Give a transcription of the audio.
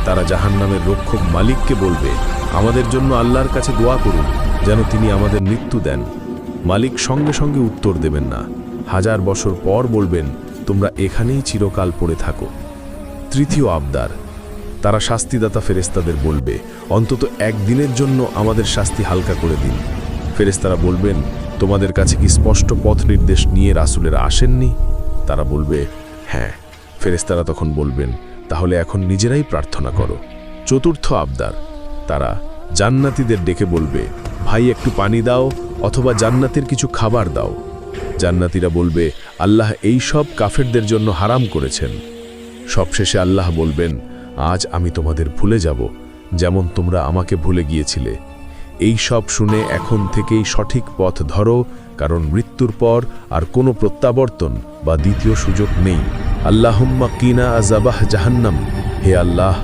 তারা জাহান্নামের রক্ষক মালিককে বলবে, আমাদের জন্য আল্লাহর কাছে দোয়া করুন যেন তিনি আমাদের মৃত্যু দেন। মালিক সঙ্গে সঙ্গে উত্তর দেবেন না, 1000 বছর পর বলবেন, তোমরা এখানেই চিরকাল পড়ে থাকো। তৃতীয় আবদার, তারা শাস্তিদাতা ফেরেশতাদের বলবে, অন্তত একদিনের জন্য আমাদের শাস্তি হালকা করে দিন। ফেরেশতারা বলবেন, তোমাদের কাছে কি স্পষ্ট পথ নির্দেশ নিয়ে রাসূলেরা আসেননি? তারা বলবে, হ্যাঁ। ফেরেশতারা তখন বলবেন, তাহলে এখন নিজেরাই প্রার্থনা করো। চতুর্থ আবদার, তারা জান্নাতীদের ডেকে বলবে, ভাই একটু পানি দাও অথবা জান্নাতের কিছু খাবার দাও। জান্নাতীরা বলবে, আল্লাহ এই সব কাফেরদের জন্য হারাম করেছেন। সবশেষে আল্লাহ বলবেন, আজ আমি তোমাদের ভুলে যাব যেমন তোমরা আমাকে ভুলে গিয়েছিলে। এই সব শুনে এখন থেকেই সঠিক পথ ধরো, কারণ মৃত্যুর পর আর কোনো প্রত্যাবর্তন বা দ্বিতীয় সুযোগ নেই। আল্লাহুম্মা কিনা আযাবাহ জাহান্নাম, হে আল্লাহ